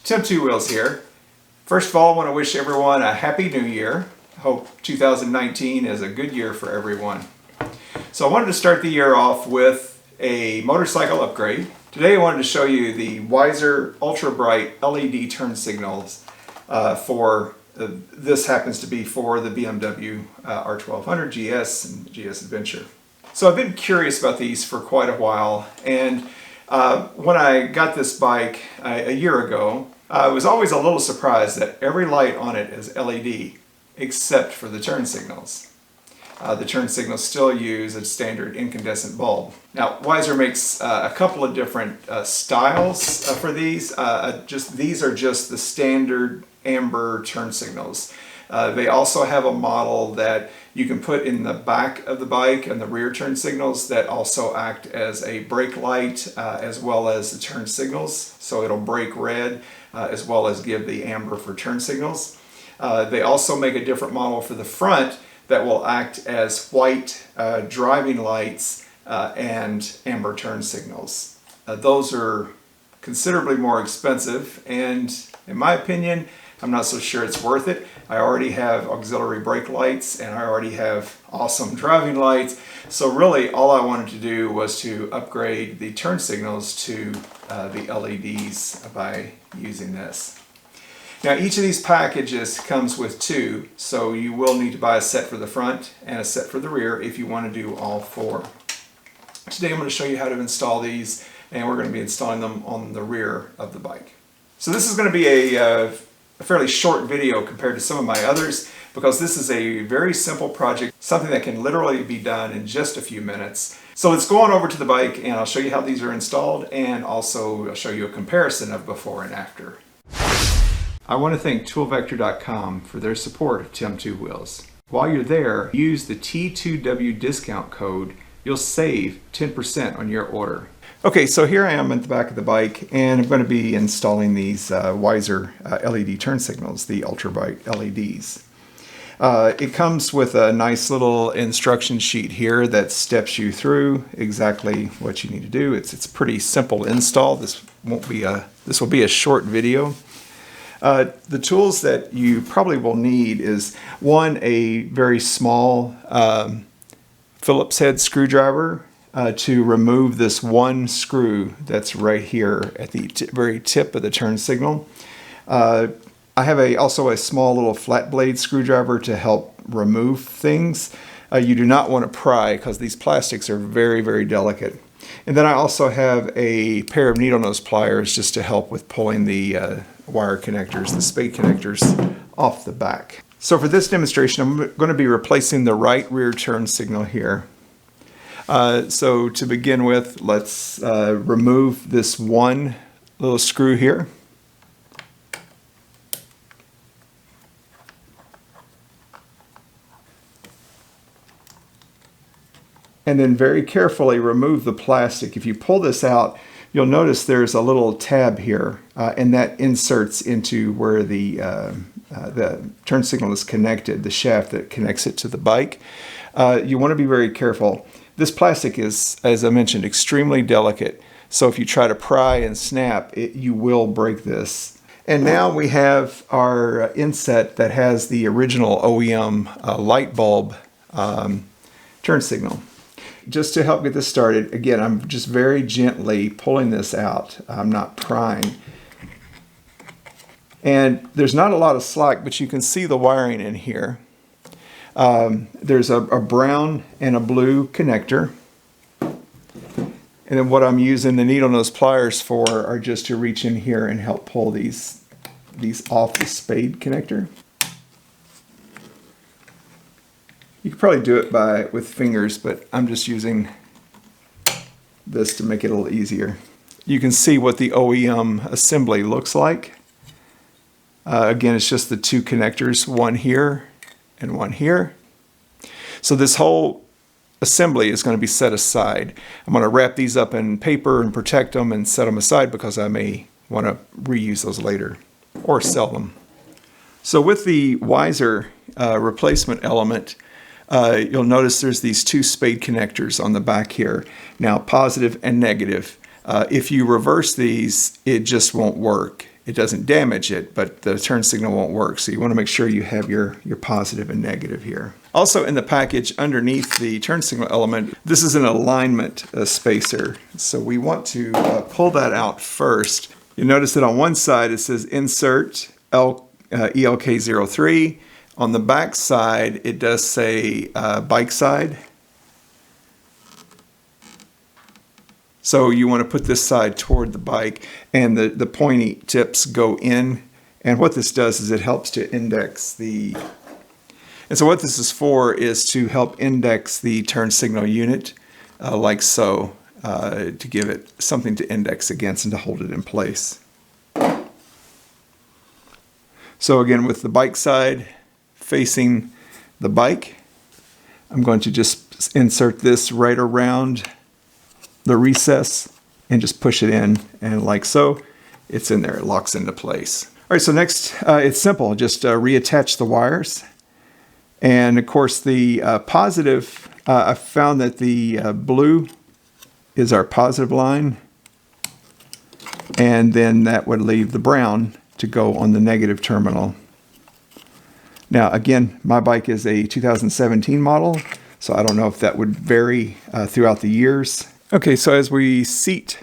Tim Two Wheels here. First of all, I want to wish everyone a happy new year. Hope 2019 is a good year for everyone. So I wanted to start the year off with a motorcycle upgrade. Today I wanted to show you the Weiser Ultrabright LED turn signals this happens to be for the BMW R1200 GS and GS Adventure. So I've been curious about these for quite a while, and when I got this bike a year ago, I was always a little surprised that every light on it is LED except for the turn signals. The turn signals still use a standard incandescent bulb. Now, Weiser makes a couple of different styles for these. These are just the standard amber turn signals. They also have a model that you can put in the back of the bike and the rear turn signals that also act as a brake light as well as the turn signals. So it'll brake red as well as give the amber for turn signals. They also make a different model for the front that will act as white driving lights and amber turn signals. Those are considerably more expensive, and in my opinion, I'm not so sure it's worth it. I already have auxiliary brake lights and I already have awesome driving lights. So really all I wanted to do was to upgrade the turn signals to the LEDs by using this. Now each of these packages comes with two, so you will need to buy a set for the front and a set for the rear if you want to do all four. Today I'm going to show you how to install these, and we're going to be installing them on the rear of the bike. So this is going to be a fairly short video compared to some of my others, because this is a very simple project, something that can literally be done in just a few minutes. So let's go on over to the bike and I'll show you how these are installed, and also I'll show you a comparison of before and after. I want to thank toolvector.com for their support of Tim Two Wheels. While you're there, use the T2W discount code. You'll save 10% on your order. Okay, so here I am at the back of the bike, and I'm going to be installing these Weiser LED turn signals, the Ultrabright LEDs. It comes with a nice little instruction sheet here that steps you through exactly what you need to do. It's a pretty simple install. This will be a short video. The tools that you probably will need is, one, a very small Phillips head screwdriver to remove this one screw that's right here at the very tip of the turn signal. I have also a small little flat blade screwdriver to help remove things. You do not want to pry because these plastics are very, very delicate. And then I also have a pair of needle nose pliers just to help with pulling the wire connectors, the spade connectors, off the back. So for this demonstration, I'm going to be replacing the right rear turn signal here. So to begin with, let's remove this one little screw here. And then very carefully remove the plastic. If you pull this out, you'll notice there's a little tab here, and that inserts into where the turn signal is connected, the shaft that connects it to the bike. You want to be very careful. This plastic is, as I mentioned, extremely delicate. So if you try to pry and snap, you will break this. And now we have our inset that has the original OEM light bulb turn signal. Just to help get this started, again, I'm just very gently pulling this out. I'm not prying. And there's not a lot of slack, but you can see the wiring in here. There's a brown and a blue connector. And then what I'm using the needle nose pliers for are just to reach in here and help pull these off the spade connector. You could probably do it with fingers, but I'm just using this to make it a little easier. You can see what the OEM assembly looks like. Again, it's just the two connectors, one here and one here. So this whole assembly is going to be set aside. I'm going to wrap these up in paper and protect them and set them aside because I may want to reuse those later or sell them. So with the Weiser replacement element, you'll notice there's these two spade connectors on the back here. Now, positive and negative. If you reverse these, it just won't work. it doesn't damage it, but the turn signal won't work. So you want to make sure you have your positive and negative here. Also in the package underneath the turn signal element, this is an alignment spacer. So we want to pull that out first. You notice that on one side it says insert ELK03. On the back side it does say bike side. So you want to put this side toward the bike, and the pointy tips go in. And what this does is it helps to index the... And so what this is for is to help index the turn signal unit, like so, to give it something to index against and to hold it in place. So again, with the bike side facing the bike, I'm going to just insert this right around the recess and just push it in, and like so, it's in there, it locks into place. All right, so next, it's simple, just reattach the wires. And of course the positive, I found that the blue is our positive line, and then that would leave the brown to go on the negative terminal. Now again, my bike is a 2017 model, so I don't know if that would vary throughout the years. Okay, so as we seat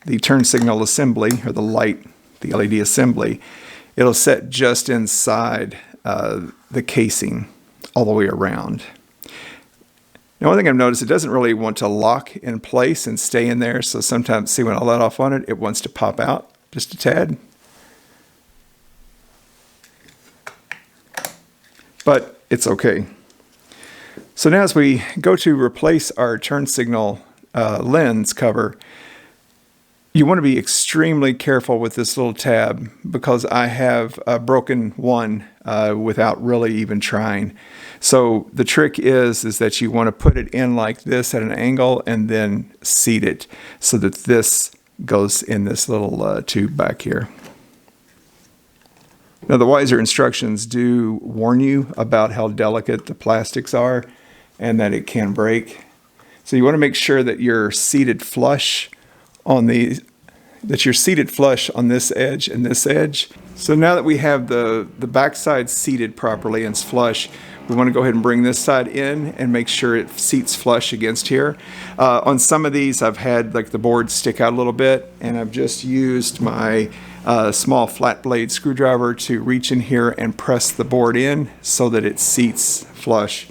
the turn signal assembly, or the light, the LED assembly, it'll set just inside the casing all the way around. Now, one thing I've noticed, it doesn't really want to lock in place and stay in there, so sometimes, see, when I let off on it, it wants to pop out just a tad. But it's okay. So now as we go to replace our turn signal lens cover, you want to be extremely careful with this little tab, because I have broken one without really even trying. So the trick is that you want to put it in like this at an angle and then seat it so that this goes in this little tube back here. Now the Weiser instructions do warn you about how delicate the plastics are and that it can break. So you want to make sure that you're seated flush on this edge and this edge. So now that we have the backside seated properly and it's flush, we want to go ahead and bring this side in and make sure it seats flush against here. On some of these I've had like the board stick out a little bit, and I've just used my small flat blade screwdriver to reach in here and press the board in so that it seats flush.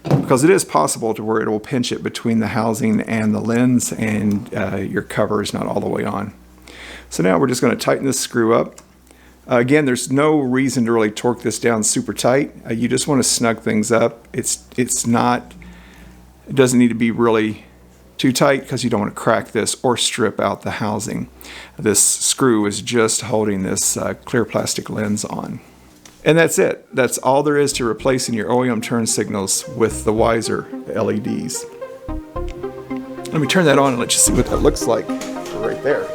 Because it is possible to where it will pinch it between the housing and the lens, and your cover is not all the way on. So now we're just going to tighten this screw up. Again, there's no reason to really torque this down super tight. You just want to snug things up. It doesn't need to be really too tight, because you don't want to crack this or strip out the housing. This screw is just holding this clear plastic lens on. And that's it. That's all there is to replacing your OEM turn signals with the Weiser LEDs. Let me turn that on and let you see what that looks like right there.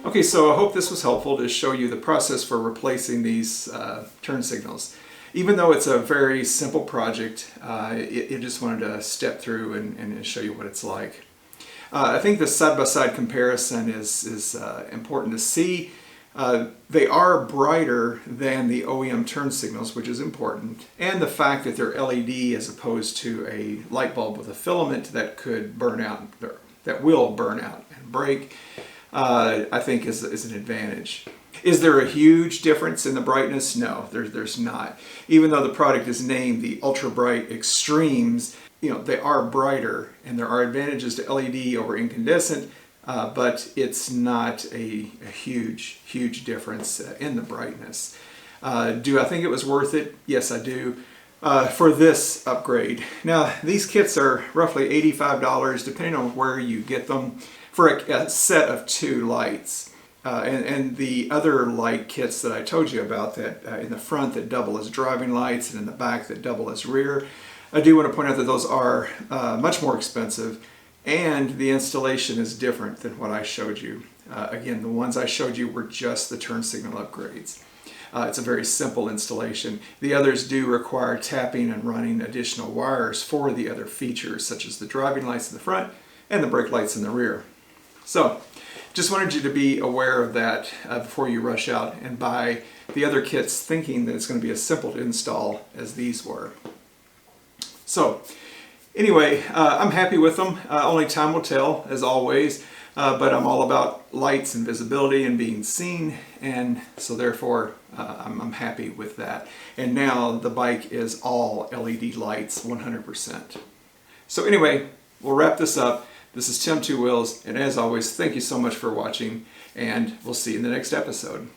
Okay, so I hope this was helpful to show you the process for replacing these turn signals. Even though it's a very simple project, I just wanted to step through and show you what it's like. I think the side-by-side comparison is important to see. They are brighter than the OEM turn signals, which is important, and the fact that they're LED as opposed to a light bulb with a filament that could burn out, that will burn out and break, I think is an advantage. Is there a huge difference in the brightness? No, there's not. Even though the product is named the Ultrabright Extremes, you know, they are brighter, and there are advantages to LED over incandescent, but it's not a huge difference in the brightness. Do I think it was worth it? Yes, I do. For this upgrade. Now, these kits are roughly $85 depending on where you get them for a set of 2 lights. And the other light kits that I told you about that in the front that double as driving lights and in the back that double as rear, I do want to point out that those are much more expensive, and the installation is different than what I showed you. Again, the ones I showed you were just the turn signal upgrades. It's a very simple installation. The others do require tapping and running additional wires for the other features, such as the driving lights in the front and the brake lights in the rear. So, just wanted you to be aware of that before you rush out and buy the other kits thinking that it's going to be as simple to install as these were. So, anyway, I'm happy with them. Only time will tell, as always. But I'm all about lights and visibility and being seen, and so therefore I'm happy with that. And now the bike is all LED lights, 100%. So anyway, we'll wrap this up. This is Tim Two Wheels, and as always, thank you so much for watching, and we'll see you in the next episode.